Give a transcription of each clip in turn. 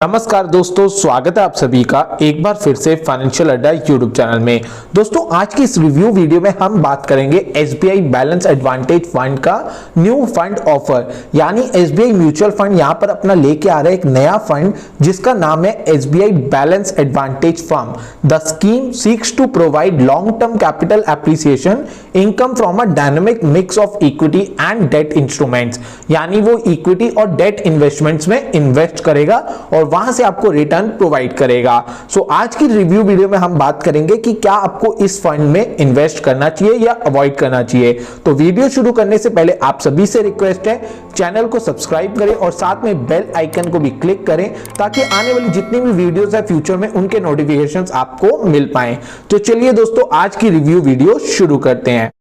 नमस्कार दोस्तों, स्वागत है आप सभी का एक बार फिर से फाइनेंशियल अड्डा यूट्यूब चैनल में। दोस्तों आज की इस रिव्यू वीडियो में हम बात करेंगे एसबीआई बैलेंस एडवांटेज फंड का न्यू फंड ऑफर, यानी एसबीआई म्यूचुअल फंड यहां पर अपना लेके आ रहा है एक नया फंड जिसका नाम है SBI balance advantage fund. The scheme seeks to provide long term capital appreciation income from a dynamic mix of equity and debt instruments, यानी वो इक्विटी और डेट इन्वेस्टमेंट्स में इन्वेस्ट करेगा और वहां से आपको रिटर्न प्रोवाइड करेगा। सो आज की रिव्यू वीडियो में हम बात करेंगे कि क्या आपको इस फंड में इन्वेस्ट करना चाहिए या अवॉइड करना चाहिए। तो वीडियो शुरू करने से पहले आप सभी से रिक्वेस्ट है, चैनल को सब्सक्राइब करें और साथ में बेल आइकन को भी क्लिक करें ताकि आने वाली जितनी भी वीडियोस है फ्यूचर में उनके नोटिफिकेशंस आपको मिल पाए। तो चलिए दोस्तों आज की रिव्यू वीडियो शुरू करते हैं।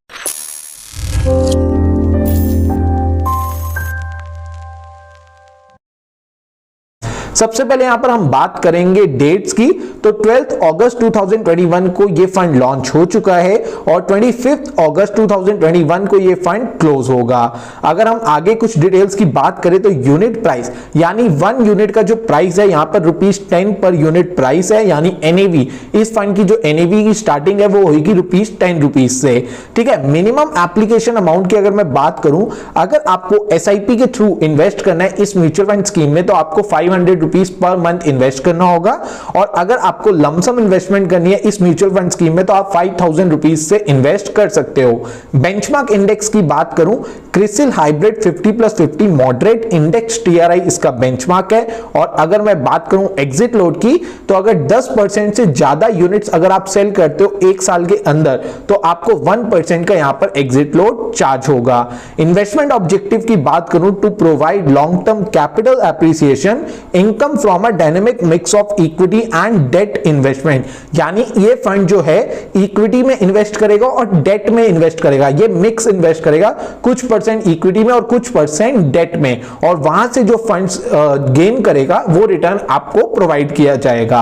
सबसे पहले यहां पर हम बात करेंगे डेट्स की। तो 12 अगस्त 2021 को ये फंड लॉन्च हो चुका है और 25 अगस्त 2021 को ये फंड क्लोज होगा। अगर हम आगे कुछ डिटेल्स की बात करें तो यूनिट प्राइस, यानी 1 यूनिट का जो प्राइस है यहां पर ₹10 पर यूनिट प्राइस है, यानी एनएवी, इस फंड की जो एनएवी की स्टार्टिंग है वो होगी ₹10 से। ठीक है। मिनिमम एप्लीकेशन अमाउंट की अगर मैं बात करूं, अगर आपको एसआईपी के थ्रू इन्वेस्ट करना है इस म्यूचुअल फंड स्कीम में तो आपको ₹500 पर मंथ इन्वेस्ट करना होगा, और अगर आपको लमसम इन्वेस्टमेंट करनी है इस म्यूचुअल फंड स्कीम में तो आप ₹5000 से इन्वेस्ट कर सकते हो। बेंचमार्क इंडेक्स की बात करूं, CRISIL hybrid 50+50 moderate index TRI इसका बेंचमार्क है। और अगर मैं बात करूं एग्जिट लोड की, तो अगर 10% से ज्यादा यूनिट्स अगर आप सेल करते हो 1 साल के अंदर तो आपको 1% का यहां पर एग्जिट लोड चार्ज होगा। इन्वेस्टमेंट ऑब्जेक्टिव की बात करूं, to provide long term capital appreciation income from a dynamic mix of equity and debt investment, यानी ये फंड जो है इक्विटी में इन्वेस्ट करेगा और डेट में इन्वेस्ट करेगा। ये मिक्स इन्वेस्ट करेगा, कुछ परसेंट इक्विटी में और कुछ परसेंट डेट में, और वहां से जो फंड्स गेन करेगा वो रिटर्न आपको प्रोवाइड किया जाएगा।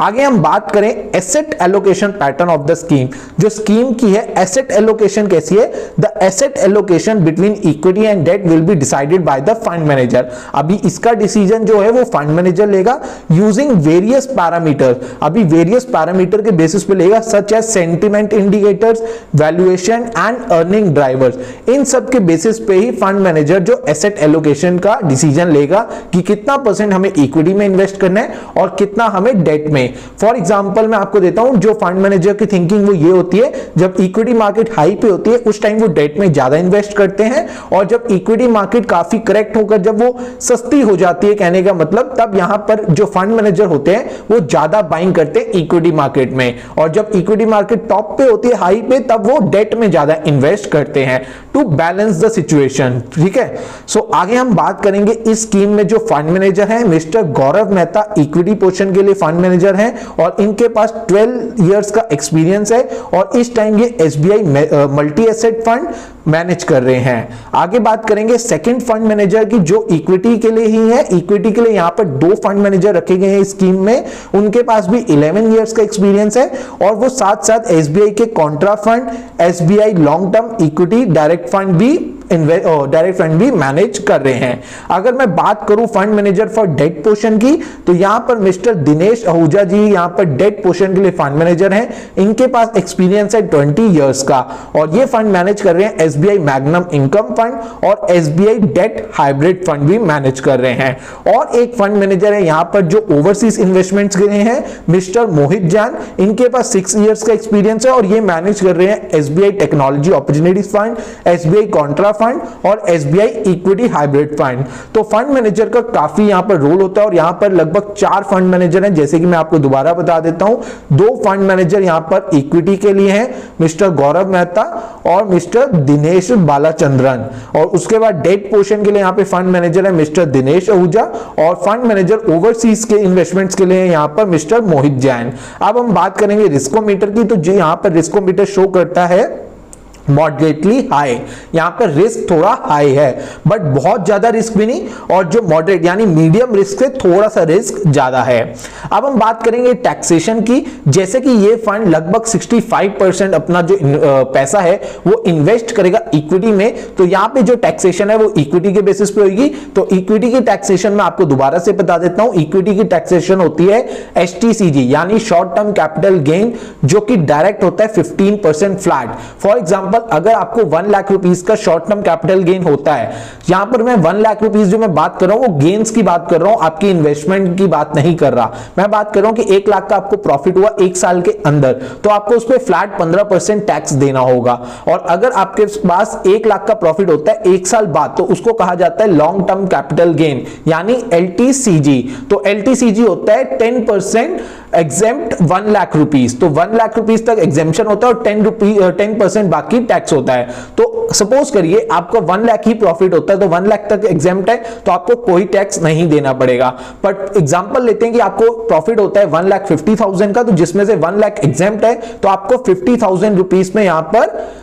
आगे हम बात करें asset allocation pattern of the scheme. जो स्कीम की है एसेट एलोकेशन कैसी है, the asset allocation between equity and debt will be decided by the fund manager. अभी इसका डिसीजन जो है वो फंड मैनेजर लेगा यूजिंग वेरियस पैरामीटर। अभी वेरियस पैरामीटर के बेसिस पे लेगा, such as sentiment indicators, valuation and earning drivers. इन सब के बेसिस पे ही फंड मैनेजर जो एसेट एलोकेशन का डिसीजन लेगा कि कितना परसेंट हमें इक्विटी में इन्वेस्ट करना है और कितना हमें डेट में। फॉर एग्जांपल मैं आपको देता हूं, जो फंड मैनेजर की थिंकिंग वो ये होती है, जब इक्विटी मार्केट हाई पे होती है उस टाइम वो डेट में ज्यादा इन्वेस्ट करते हैं, और जब इक्विटी मार्केट काफी करेक्ट होकर जब वो सस्ती हो जाती है, कहने का मतलब तब यहां पर जो फंड मैनेजर होते हैं वो ज्यादा बाइंग करते हैं इक्विटी मार्केट में, और जब इक्विटी मार्केट टॉप पे होती है, हाई पे, तब वो डेट में ज्यादा इन्वेस्ट करते हैं टू बैलेंस द सिचुएशन। ठीक है। सो आगे हम बात करेंगे इस स्कीम में जो फंड मैनेजर है मिस्टर गौरव मेहता, इक्विटी पोर्शन के लिए फंड मैनेजर हैं और इनके पास 12 इयर्स का एक्सपीरियंस है और इस टाइम ये SBI multi asset fund manage कर रहे हैं। आगे बात करेंगे सेकंड फंड मैनेजर की, जो इक्विटी के लिए ही है। इक्विटी के लिए यहां पर 2 फंड मैनेजर रखे गए हैं इस स्कीम में, उनके पास भी 11 इयर्स का एक्सपीरियंस है और वो साथ साथ एसबीआई के contra fund, SBI long term equity direct fund भी मैनेज कर रहे हैं। अगर मैं बात करूं fund manager for debt portion की, तो यहां पर मिस्टर दिनेश आहूजा जी यहां पर डेट पोर्शन के लिए फंड मैनेजर हैं। इनके पास एक्सपीरियंस है 20 इयर्स का और ये फंड मैनेज कर रहे हैं एसबीआई मैग्नम इनकम फंड और एसबीआई डेट हाइब्रिड फंड भी मैनेज कर रहे हैं। और एक फंड मैनेजर है यहां पर जो ओवरसीज इन्वेस्टमेंट्स के लिए हैं, मिस्टर मोहित जैन। इनके पास 6 इयर्स का एक्सपीरियंस है और ये मैनेज कर रहे हैं SBI technology opportunities fund, SBI Contra fund और एसबीआई इक्विटी हाइब्रिड फंड। तो फंड मैनेजर का काफी यहां पर रोल होता है और यहां पर लगभग 4 फंड मैनेजर हैं, जैसे कि मैं आपको दोबारा बता देता हूं। 2 फंड मैनेजर यहां पर इक्विटी के लिए हैं, मिस्टर गौरव मेहता और मिस्टर दिनेश बालाचंद्रन, और उसके बाद डेट पोर्शन के लिए यहां पे फंड मैनेजर है मिस्टर दिनेश आहूजा और फंड मैनेजर ओवरसीज के इन्वेस्टमेंट्स के लिए यहां पर मिस्टर मोहित जैन। अब हम बात करेंगे रिस्कोमीटर की, तो जो यहां पर रिस्कोमीटर शो करता है मॉडरेटली हाई, यहां पर रिस्क थोड़ा हाई है बट बहुत ज्यादा रिस्क भी नहीं, और जो मॉडरेट यानी मीडियम रिस्क से थोड़ा सा रिस्क ज्यादा है। अब हम बात करेंगे टैक्सेशन की। जैसे कि ये फंड लगभग 65% अपना जो पैसा है वो इन्वेस्ट करेगा इक्विटी में, तो यहां पे जो टैक्सेशन है वो इक्विटी के बेसिस पे होगी। तो इक्विटी की टैक्सेशन में आपको दोबारा से बता देता हूं, इक्विटी की टैक्सेशन होती है HTCG यानी शॉर्ट टर्म कैपिटल गेन, जो कि डायरेक्ट होता है 15% फ्लैट। फॉर एग्जांपल अगर आपको 1 लाख रुपीस का शॉर्ट टर्म कैपिटल गेन होता है, यहां पर मैं 1 लाख रुपीस जो मैं बात कर रहा हूं वो गेन्स की बात कर रहा हूं, आपकी इन्वेस्टमेंट की बात नहीं कर रहा। मैं बात कर रहा हूं कि 1 लाख का आपको प्रॉफिट हुआ 1 साल के अंदर, तो आपको उस पर फ्लैट 15% टैक्स देना होगा। और अगर आपके पास 1 लाख का प्रॉफिट होता है 1 साल बाद, तो उसको कहा जाता है लॉन्ग टर्म कैपिटल गेन यानी LTCG। तो LTCG होता है 10% एग्जेम्प्ट 1 लाख रुपीस, तो 1 लाख रुपीस तक एग्जेम्पशन होता है और 10% बाकी टैक्स होता है। तो सपोज करिए आपका 1 लाख ही प्रॉफिट होता है, तो 1 लाख तक एग्जेम्प्ट है, तो आपको कोई टैक्स नहीं देना पड़ेगा। बट एग्जांपल लेते हैं कि आपको प्रॉफिट होता है 1,50,000 का, तो जिसमें से 1 लाख एग्जेम्प्ट है, तो आपको 50,000 रुपीस में यहां पर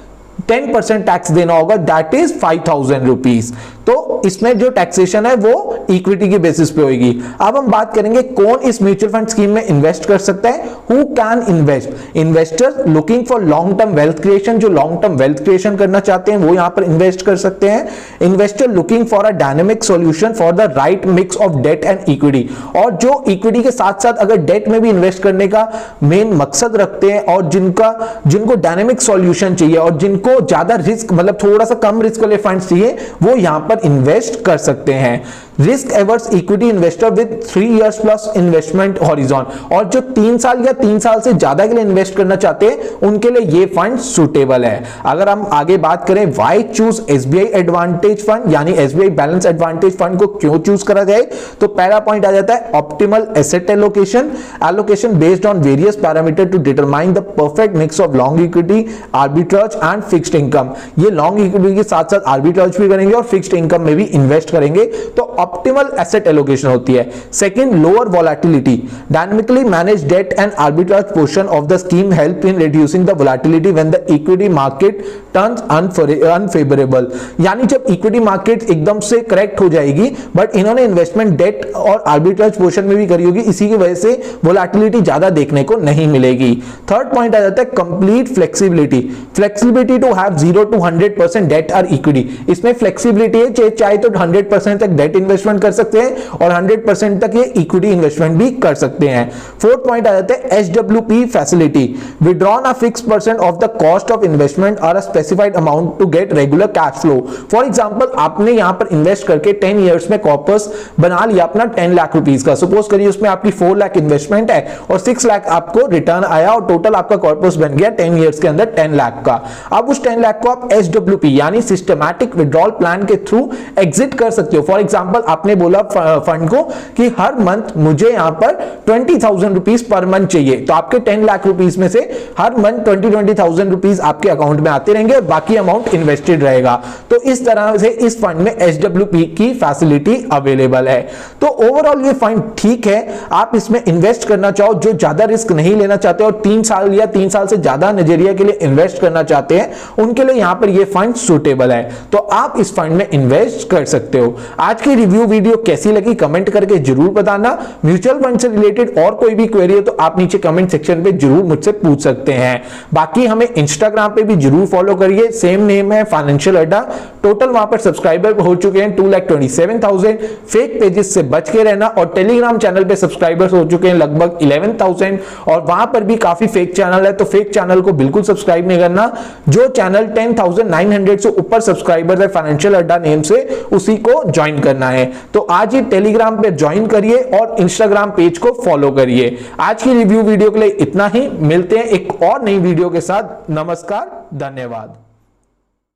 10% टैक्स देना होगा, दैट इज 5,000 रुपीस। तो इसमें जो टैक्सेशन है वो इक्विटी के बेसिस पे होगी। अब हम बात करेंगे कौन इस म्यूचुअल फंड स्कीम में इन्वेस्ट कर सकता है। Who can invest? Investors looking for long term wealth creation, जो लॉन्ग टर्म वेल्थ क्रिएशन करना चाहते हैं वो यहां पर इन्वेस्ट कर सकते हैं। Investor looking for a dynamic solution for the right mix of debt and equity, और जो इक्विटी के साथ साथ अगर डेट में भी इन्वेस्ट करने का मेन मकसद रखते हैं और जिनको डायनेमिक सॉल्यूशन चाहिए और जिनको ज्यादा रिस्क मतलब थोड़ा सा कम रिस्क वाले फंड्स चाहिए, वो यहां पर इन्वेस्ट कर सकते हैं। Risk averse equity investor with 3 years plus investment horizon, और जो 3 साल या 3 साल से ज्यादा के लिए इन्वेस्ट करना चाहते हैं उनके लिए ये फंड सुटेबल है। अगर हम आगे बात करें why choose SBI advantage fund यानी SBI बैलेंस एडवांटेज फंड को क्यों चूज करा जाए, तो पहला पॉइंट आ जाता है optimal asset allocation based on various parameter to determine the perfect mix of long equity, arbitrage and fixed income. ये लॉन्ग इक्विटी के साथ साथ आर्बिट्राज भी करेंगे और फिक्स्ड इनकम में भी इन्वेस्ट करेंगे, तो ऑप्टिमल एसेट एलोकेशन होती है। Second, lower volatility, dynamically manage debt and arbitrage portion of the scheme help in reducing the volatility when the equity market turns unfavourable, यानी जब इक्विटी मार्केट एकदम से करेक्ट हो जाएगी, बट इन्होंने इन्वेस्टमेंट डेट और आर्बिट्राज पोर्शन में भी करी होगी, इसी की वजह से वोलेटिलिटी ज्यादा देखने को नहीं मिलेगी। थर्ड पॉइंट आ जाता है complete flexibility to have 0 to 100% debt और इक्विटी। इसमें फ्लेक्सिबिलिटी है, चाहे तो 100% तक डेट इन्वेस्टमेंट कर सकते हैं और 100% तक ये इक्विटी इन्वेस्टमेंट भी कर सकते हैं। फोर्थ पॉइंट आ जाता है SWP facility, withdrawn a fixed percent of the cost of investment और a specified amount to get regular cash flow. For example आपने यहां पर इन्वेस्ट करके 10 इयर्स में कॉर्पस बना लिया अपना 10 लाख रुपीस का, सपोज करिए उसमें आपकी 4 लाख इन्वेस्टमेंट है और 6 लाख आपको रिटर्न आया और टोटल आपका कॉर्पस बन गया 10 इयर्स के अंदर 10 लाख का। अब उस 10 लाख को आप SWP यानी सिस्टमैटिक विड्रॉल प्लान के थ्रू एग्जिट कर सकते हो। फॉर एग्जांपल आपने बोला फंड को कि हर मंथ मुझे यहां पर 20,000 रुपीस पर मंथ चाहिए, तो आपके 10 लाख रुपीस में से हर मंथ 20,000 रुपीस आपके अकाउंट में आते रहेंगे और बाकी अमाउंट इन्वेस्टेड रहेगा। तो इस तरह से इस फंड में SWP की फैसिलिटी अवेलेबल है। तो ओवरऑल ये फंड ठीक है, आप इसमें इन्वेस्ट करना चाहो, जो ज्यादा रिस्क नहीं लेना चाहते और 3 साल या 3 साल से ज्यादा नजरिया के लिए इन्वेस्ट करना चाहते हैं, उनके लिए यहां पर ये फंड सुटेबल है, तो आप इस फंड में इन्वेस्ट कर सकते हो। आज की रिव्यू वीडियो कैसी लगी कमेंट करके जरूर बताना। म्यूचुअल फंड से रिलेटेड और कोई भी क्वेरी है तो आप नीचे कमेंट सेक्शन पे जरूर मुझसे पूछ सकते हैं। बाकी हमें इंस्टाग्राम पे भी जरूर फॉलो करिए, सेम नेम है फाइनेंशियल अड्डा। टोटल वहां पर सब्सक्राइबर हो चुके हैं 2,27,000। फेक पेजेस से बच के रहना, और टेलीग्राम चैनल पे सब्सक्राइबर्स हो चुके हैं लगभग 11,000, और वहां पर भी काफी फेक चैनल है, तो फेक चैनल को बिल्कुल सब्सक्राइब नहीं करना। जो चैनल 10,900 से ऊपर सब्सक्राइबर्स है फाइनेंशियल अड्डा नेम से, उसी को ज्वाइन करना है। तो आज ही टेलीग्राम पे ज्वाइन करिए और इंस्टाग्राम पेज को फॉलो करिए। आज की रिव्यू वीडियो के लिए इतना ही, मिलते हैं एक और नई वीडियो के साथ। नमस्कार, धन्यवाद।